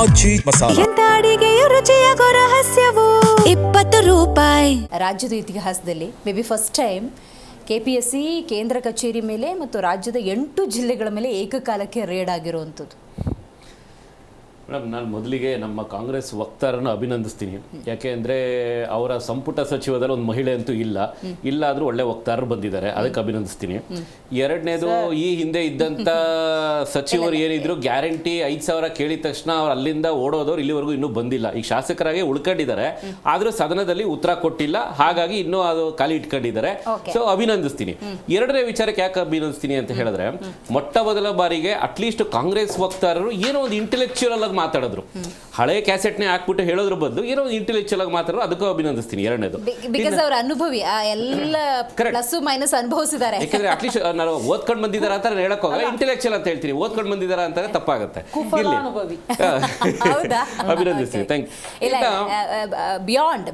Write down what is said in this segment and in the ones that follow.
ಆಚಿ ಮಸಾಲ. ಎಂತ ಅಡಿಗೆಯ ರುಚಿಯಾಗೋ ರಹಸ್ಯವು 20 ರೂಪಾಯಿ. ರಾಜ್ಯದ ಇತಿಹಾಸದಲ್ಲಿ may be first time KPSC ಕೇಂದ್ರ ಕಚೇರಿ ಮೇಲೆ ಮತ್ತು ರಾಜ್ಯದ 8 ಜಿಲ್ಲೆಗಳ ಮೇಲೆ ಏಕಕಾಲಕ್ಕೆ ರೇಡ್ ಆಗಿರುವಂಥದ್ದು. ಮೇಡಮ್, ನಾನು ಮೊದಲಿಗೆ ನಮ್ಮ ಕಾಂಗ್ರೆಸ್ ವಕ್ತಾರನ್ನು ಅಭಿನಂದಿಸ್ತೀನಿ. ಯಾಕೆ ಅಂದರೆ ಅವರ ಸಂಪುಟ ಸಚಿವದಲ್ಲಿ ಒಂದು ಮಹಿಳೆ ಅಂತೂ ಇಲ್ಲ ಆದರೂ ಒಳ್ಳೆ ವಕ್ತಾರರು ಬಂದಿದ್ದಾರೆ, ಅದಕ್ಕೆ ಅಭಿನಂದಿಸ್ತೀನಿ. ಎರಡನೇದು, ಈ ಹಿಂದೆ ಇದ್ದಂಥ ಸಚಿವರು ಏನಿದ್ರು ಗ್ಯಾರಂಟಿ 5,000 ಕೇಳಿದ ತಕ್ಷಣ ಅವ್ರು ಅಲ್ಲಿಂದ ಓಡೋದವ್ರು ಇಲ್ಲಿವರೆಗೂ ಇನ್ನೂ ಬಂದಿಲ್ಲ. ಈಗ ಶಾಸಕರಾಗಿ ಉಳ್ಕೊಂಡಿದ್ದಾರೆ, ಆದರೂ ಸದನದಲ್ಲಿ ಉತ್ತರ ಕೊಟ್ಟಿಲ್ಲ, ಹಾಗಾಗಿ ಇನ್ನೂ ಅದು ಖಾಲಿ ಇಟ್ಕೊಂಡಿದ್ದಾರೆ. ಸೊ ಅಭಿನಂದಿಸ್ತೀನಿ. ಎರಡನೇ ವಿಚಾರಕ್ಕೆ ಯಾಕೆ ಅಭಿನಂದಿಸ್ತೀನಿ ಅಂತ ಹೇಳಿದ್ರೆ, ಮೊಟ್ಟ ಮೊದಲ ಬಾರಿಗೆ ಅಟ್ಲೀಸ್ಟ್ ಕಾಂಗ್ರೆಸ್ ವಕ್ತಾರರು ಏನೋ ಒಂದು ಇಂಟೆಲೆಕ್ಚುಯಲ್ ಆಗಿ ಮಾತಾಡಿದ್ರು. ಹಳೆ ಕ್ಯಾಸೆಟ್ನೇ ಹಾಕ್ಬಿಟ್ಟು ಹೇಳೋದ್ರ ಬದಲು ಏನೋ ಇಂಟೆಲೆಕ್ಚುಯಲ್ ಆಗಿ ಮಾತಾಡೋರು, ಅದಕ್ಕೂ ಅಭಿನಂದಿಸ್ತೀನಿ. ಎರಡನೇದು, ಬಿಕಾಸ್ ಅವರು ಅನುಭವಿ ಎಲ್ಲ ಪ್ಲಸ್ ಮೈನಸ್ ಅನುಭವಿಸಿದ್ದಾರೆ. ಯಾಕಂದ್ರೆ ಅಟ್ಲೀಸ್ಟ್ ನಾನು ಓದ್ಕೊಂಡು ಬಂದಿದ್ದಾರೆ ಅಂತ ನಾನು ಹೇಳಕ್ ಹೋಗಲ್ಲ, ಇಂಟೆಲೆಕ್ಚುಯಲ್ ಅಂತ ಹೇಳ್ತೀನಿ. ಓದ್ಕೊಂಡು ಬಂದಿದ್ದಾರೆ ಅಂತಾನೆ ತಪ್ಪಾಗುತ್ತೆ. ಅಭಿನಂದಿಸ್ತೀನಿ. Thank you.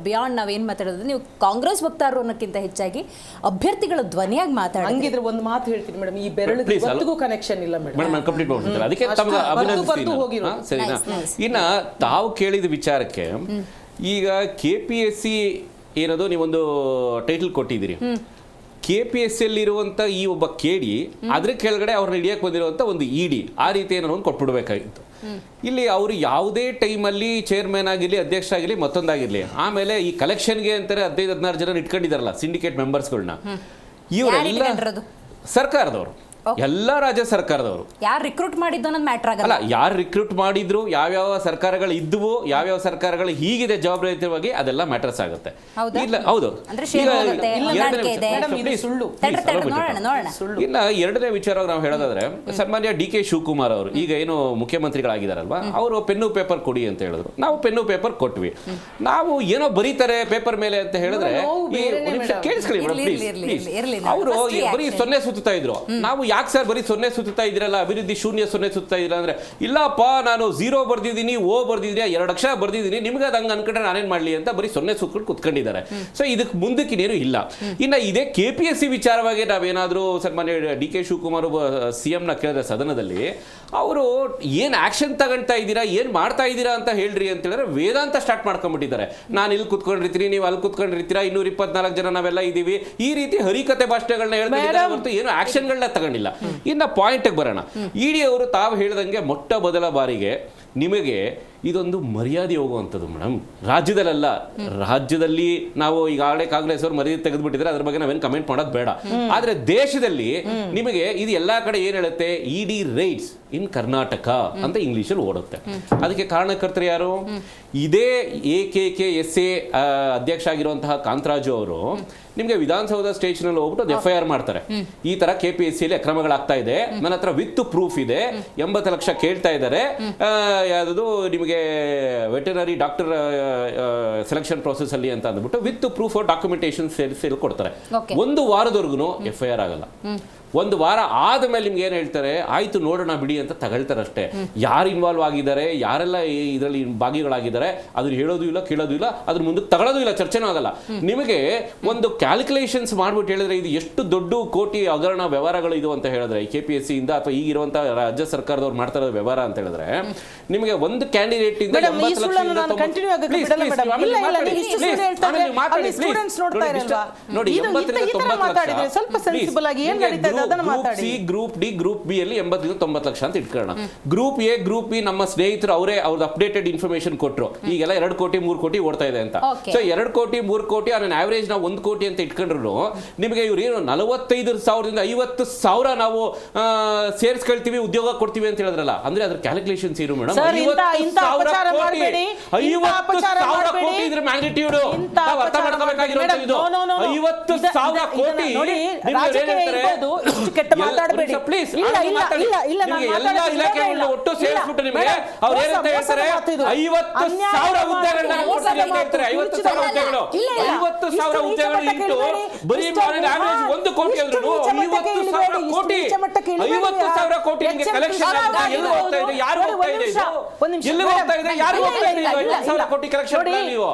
ಬಿಯಾಂಡ್ ನಾವೇನ್ ಮಾತಾಡೋದು, ನೀವು ಕಾಂಗ್ರೆಸ್ ವಕ್ತಾರರು ಅನ್ನೋಕ್ಕಿಂತ ಹೆಚ್ಚಾಗಿ ಅಭ್ಯರ್ಥಿಗಳ ಧ್ವನಿಯಾಗಿ ಮಾತಾಡಿದ್ರೆ ಒಂದು ಮಾತು ಹೇಳ್ತೀನಿ ಮೇಡಮ್, ಈ ಬೆರಳಿಗೂ ಕನೆಕ್ಷನ್ ಇಲ್ಲ ಮೇಡಮ್. ನಾನು ಕಂಪ್ಲೀಟ್ ಮಾಡ್ಬಿಡ್ತೀನಿ, ಅದಕ್ಕೆ ತಮಗೆ ಅಭಿನಂದಿಸ್ತೀನಿ. ಸರಿನಾ? ಇನ್ನ ತಾವು ಕೇಳಿದ ವಿಚಾರಕ್ಕೆ, ಈಗ KPSC ಏನದು ನೀವೊಂದು ಟೈಟಲ್ ಕೊಟ್ಟಿದ್ದೀರಿ. KPSC ಅಲ್ಲಿರುವಂತ ಈ ಒಬ್ಬ ಕೇಡಿ, ಅದ್ರ ಕೆಳಗಡೆ ಅವ್ರನ್ನ ಹಿಡಿಯಕ್ಕೆ ಬಂದಿರುವಂತ ಒಂದು ED, ಆ ರೀತಿ ಏನೋ ಒಂದು ಕೊಟ್ಬಿಡ್ಬೇಕಾಗಿತ್ತು. ಇಲ್ಲಿ ಅವರು ಯಾವುದೇ ಟೈಮಲ್ಲಿ ಚೇರ್ಮನ್ ಆಗಿರಲಿ, ಅಧ್ಯಕ್ಷ ಆಗಿರಲಿ, ಮತ್ತೊಂದಾಗಿರ್ಲಿ, ಆಮೇಲೆ ಈ ಕಲೆಕ್ಷನ್ಗೆ ಅಂತಾರೆ 15-16 ಜನ ಇಟ್ಕೊಂಡಿದಾರಲ್ಲ ಸಿಂಡಿಕೇಟ್ ಮೆಂಬರ್ಸ್ಗಳನ್ನ, ಇವರೆಲ್ಲ ಸರ್ಕಾರದವರು, ಎಲ್ಲ ರಾಜ್ಯ ಸರ್ಕಾರದವರು. ಯಾರು ರಿಕ್ರೂಟ್ ಮಾಡಿದ್ದು ಅನ್ನೋದು ಮ್ಯಾಟರ್ ಆಗಲ್ಲ. ಯಾರು ರಿಕ್ರೂಟ್ ಮಾಡಿದ್ರು, ಯಾವ್ಯಾವ ಸರ್ಕಾರಗಳು ಇದ್ದುವು, ಯಾವ್ಯಾವ ಸರ್ಕಾರಗಳು ಹೀಗಿದೆ ಜವಾಬ್ದಾರಿಯುತವಾಗಿ, ಅದೆಲ್ಲ ಮ್ಯಾಟರ್ಸ್ ಆಗುತ್ತೆ. ಇಲ್ಲ, ಹೌದು. ಇನ್ನ ಎರಡನೇ ವಿಚಾರ ನಾವು ಹೇಳೋದಾದ್ರೆ, ಸನ್ಮಾನ್ಯ DK ಶಿವಕುಮಾರ್ ಅವರು ಈಗ ಏನು ಮುಖ್ಯಮಂತ್ರಿಗಳಾಗಿದ್ದಾರಲ್ವಾ, ಅವರು ಪೆನ್ನು ಪೇಪರ್ ಕೊಡಿ ಅಂತ ಹೇಳಿದ್ರು. ನಾವು ಪೆನ್ನು ಪೇಪರ್ ಕೊಟ್ವಿ. ನಾವು ಏನೋ ಬರೀತಾರೆ ಪೇಪರ್ ಮೇಲೆ ಅಂತ ಹೇಳಿದ್ರೆ, ಕೇಳಿಸ್ಕೊಳ್ಳಿ ಪ್ಲೀಸ್. ಅವರು ಬರೀ 0 ಸುತ್ತಾ ಇದ್ರು. ನಾವು ಯಾಕೆ ಸರ್ ಬರೀ 0 ಸುತ್ತಾ ಇದ್ರಲ್ಲ, ಅಭಿವೃದ್ಧಿ ಶೂನ್ಯ 0 ಸುತ್ತಾ ಇದ್ರ ಅಂದ್ರೆ, ಇಲ್ಲಪ್ಪ ನಾನು 0 ಬರ್ದಿದ್ದೀನಿ, O ಬರ್ದಿದ್ದೀನಿ, 2 ಅಕ್ಷರ ಬರ್ದಿದ್ದೀನಿ, ನಿಮ್ಗೆ ಅದು ಹಂಗೆ ಅನ್ಕೊಂಡ್ರೆ ನಾನೇನ್ ಮಾಡ್ಲಿ ಅಂತ ಬರೀ 0 ಸುತ್ಕೊಂಡು ಕುತ್ಕೊಂಡಿದ್ದಾರೆ. ಸೊ ಇದಕ್ಕೆ ಮುಂದಕ್ಕಿನೇನು ಇಲ್ಲ. ಇನ್ನ ಇದೇ KPSC ವಿಚಾರವಾಗಿ ನಾವೇನಾದ್ರೂ ಸನ್ಮಾನ್ಯ DK ಶಿವಕುಮಾರ್ CM ನ ಕೇಳಿದ್ರೆ ಸದನದಲ್ಲಿ, ಅವರು ಏನ್ ಆಕ್ಷನ್ ತಗೊಳ್ತಾ ಇದ್ದೀರಾ, ಏನ್ ಮಾಡ್ತಾ ಇದ್ದೀರಾ ಅಂತ ಹೇಳ್ರಿ ಅಂತ ಹೇಳಿದ್ರೆ, ವೇದಾಂತ ಸ್ಟಾರ್ಟ್ ಮಾಡ್ಕೊಂಡ್ಬಿಟ್ಟಿದ್ದಾರೆ. ನಾನು ಇಲ್ಲಿ ಕುತ್ಕೊಂಡಿರ್ತೀನಿ, ನೀವು ಅಲ್ಲಿ ಕುತ್ಕೊಂಡಿರ್ತೀರಾ, 224 ಜನ ನಾವೆಲ್ಲ ಇದೀವಿ, ಈ ರೀತಿ ಹರಿಕತೆ ಭಾಷೆಗಳನ್ನ ಹೇಳ್ತಾ ಹೊರತು ಏನು ಆಕ್ಷನ್ಗಳನ್ನ ತಗೊಂಡಿಲ್ಲ. ಇನ್ನ ಪಾಯಿಂಟ್ ಬರೋಣ. ED ಅವರು ತಾವು ಹೇಳಿದಂಗೆ ಮೊಟ್ಟ ಮೊದಲ ಬಾರಿಗೆ ನಿಮಗೆ ಇದೊಂದು ಮರ್ಯಾದೆ ಹೋಗುವಂಥದ್ದು ಮೇಡಮ್. ರಾಜ್ಯದಲ್ಲ, ರಾಜ್ಯದಲ್ಲಿ ನಾವು ಈಗಾಗಲೇ ಕಾಂಗ್ರೆಸ್ ಅವರು ಮರ್ಯಾದೆ ತೆಗೆದುಬಿಟ್ಟಿದ್ರೆ ಅದ್ರ ಬಗ್ಗೆ ನಾವೇನು ಕಮೆಂಟ್ ಮಾಡೋದು ಬೇಡ. ಆದ್ರೆ ದೇಶದಲ್ಲಿ ನಿಮಗೆ ಇದು ಎಲ್ಲಾ ಕಡೆ ಏನ್ ಹೇಳುತ್ತೆ, ED ರೈಟ್ಸ್ ಇನ್ ಕರ್ನಾಟಕ ಅಂತ ಇಂಗ್ಲಿಷಲ್ಲಿ ಓಡುತ್ತೆ. ಅದಕ್ಕೆ ಕಾರಣಕರ್ತರು ಯಾರು? ಇದೇ AKKSA ಅಧ್ಯಕ್ಷ ಆಗಿರುವಂತಹ ಕಾಂತರಾಜು ಅವರು ನಿಮಗೆ ವಿಧಾನಸೌಧ ಸ್ಟೇಷನ್ ಅಲ್ಲಿ ಹೋಗ್ಬಿಟ್ಟು FIR ಮಾಡ್ತಾರೆ. ಈ ತರ KPSC ಅಲ್ಲಿ ಅಕ್ರಮಗಳಾಗ್ತಾ ಇದೆ, ನನ್ನ ಹತ್ರ ವಿತ್ ಪ್ರೂಫ್ ಇದೆ, 80 ಲಕ್ಷ ಕೇಳ್ತಾ ಇದ್ದಾರೆ, ಯಾವುದು ನಿಮಗೆ ವೆಟರ್ನರಿ ಡಾಕ್ಟರ್ ಸೆಲೆಕ್ಷನ್ ಪ್ರೋಸೆಸ್ ಅಲ್ಲಿ ಅಂತ ಅಂದ್ಬಿಟ್ಟು ವಿತ್ ಪ್ರೂಫ್ ಡಾಕ್ಯುಮೆಂಟೇಶನ್ ಸೇರಿಸಿ ಕೊಡ್ತಾರೆ. 1 ವಾರದವರೆಗೂ FIR ಆಗಲ್ಲ. 1 ವಾರ ಆದ್ಮೇಲೆ ನಿಮ್ಗೆ ಏನ್ ಹೇಳ್ತಾರೆ, ಆಯ್ತು ನೋಡೋಣ ಬಿಡಿ ಅಂತ ತಗೊಳ್ತಾರೆ ಅಷ್ಟೇ. ಯಾರು ಇನ್ವಾಲ್ವ್ ಆಗಿದ್ದಾರೆ, ಯಾರೆಲ್ಲ ಇದರಲ್ಲಿ ಭಾಗಿಗಳಾಗಿದ್ದಾರೆ, ಅದನ್ನ ಹೇಳೋದು ಇಲ್ಲ, ಕೇಳೋದು ಇಲ್ಲ, ಅದ್ರ ಮುಂದಕ್ಕೆ ತಗೊಳ್ಳೋದು ಇಲ್ಲ, ಚರ್ಚೆನೂ ಆಗಲ್ಲ. ನಿಮಗೆ ಒಂದು ಕ್ಯಾಲ್ಕುಲೇಷನ್ಸ್ ಮಾಡ್ಬಿಟ್ಟು ಹೇಳಿದ್ರೆ ಇದು ಎಷ್ಟು ದೊಡ್ಡ ಕೋಟಿ ಹಗರಣ ವ್ಯವಹಾರಗಳು ಇದು ಅಂತ ಹೇಳಿದ್ರೆ, KPSC ಇಂದ ಅಥವಾ ಈಗಿರುವಂತಹ ರಾಜ್ಯ ಸರ್ಕಾರದವರು ಮಾಡ್ತಾ ಇರೋ ವ್ಯವಹಾರ ಅಂತ ಹೇಳಿದ್ರೆ, ನಿಮಗೆ ಒಂದು ಕ್ಯಾಂಡಿಡೇಟ್ ಇಂದ 80 lakh group D group B ಅಲ್ಲಿ 80-90 ಲಕ್ಷ ಅಂತ ಇಟ್ಕೊಳ್ಳೋಣ. ಗ್ರೂಪ್ ಎ ಗ್ರೂಪ್ ಬಿ ನಮ್ಮ ಸ್ನೇಹಿತರು ಅವರೇ ಅವ್ರದ್ದು ಅಪ್ಡೇಟೆಡ್ ಇನ್ಫಾರ್ಮೇಶನ್ ಕೊಟ್ಟರು, ಈಗೆಲ್ಲ 2 ಕೋಟಿ 3 ಕೋಟಿ ಓಡ್ತಾ ಇದೆ ಅಂತ. ಸೊ 2 ಕೋಟಿ 3 ಕೋಟಿ ಅದನ್ನ ಆವರೇಜ್ ನಾವು 1 ಕೋಟಿ ಅಂತ ಇಟ್ಕೊಂಡ್ರು ನಿಮಗೆ ಇವ್ರು ಏನು 45,000ದಿಂದ 50,000 ನಾವು ಸೇರಿಸ್ಕೊಳ್ತೀವಿ, ಉದ್ಯೋಗ ಕೊಡ್ತೀವಿ ಅಂತ ಹೇಳಿದ್ರಲ್ಲ, ಅಂದ್ರೆ ಅದ್ರ ಕ್ಯಾಲ್ಕುಲೇಷನ್ಸ್ ಏನು ಮೇಡಮ್? 50,000 ಕೋಟಿ ಇದ್ರ ಮ್ಯಾಗ್ನಿಟ್ಯೂಡ್ ನಾವು ಅರ್ಥ ಮಾಡ್ಕೋಬೇಕಾಗಿರೋದು. ಇದು 50,000 ಕೋಟಿ ಪ್ಲೀಸ್ ಎಲ್ಲ ಇಲಾಖೆಗಳನ್ನ ಒಟ್ಟು ಸೇರಿಸ್ಬಿಟ್ಟು ನಿಮಗೆ ಅವ್ರು ಏನಂತ ಹೇಳ್ತಾರೆ, 50,000 ಹುದ್ದೆಗಳನ್ನ ಕೊಡ್ತೀವಿ ಅಂತ ಹೇಳ್ತಾರೆ. 50,000 ಹುದ್ದೆಗಳು, 50,000 ಹುದ್ದೆಗಳು ಇಂಟು ಬರೀ ಆವರೇಜ್ 1 ಕೋಟಿ ಅಂದ್ರೂ 50,000 ಕೋಟಿ, 50,000 ಕೋಟಿ ನಿಮಗೆ ಕಲೆಕ್ಷನ್ ಎಲ್ಲಿ ಹೋಗ್ತಾ ಇದೆ, ಯಾರು ಹೋಗ್ತಾ ಇದೆ, ಎಲ್ಲಿ ಹೋಗ್ತಾ ಇದೆ, ಯಾರು ಹೋಗ್ತಾ ಇದೆ 50,000 ಕೋಟಿ ಕಲೆಕ್ಷನ್ ನೀವು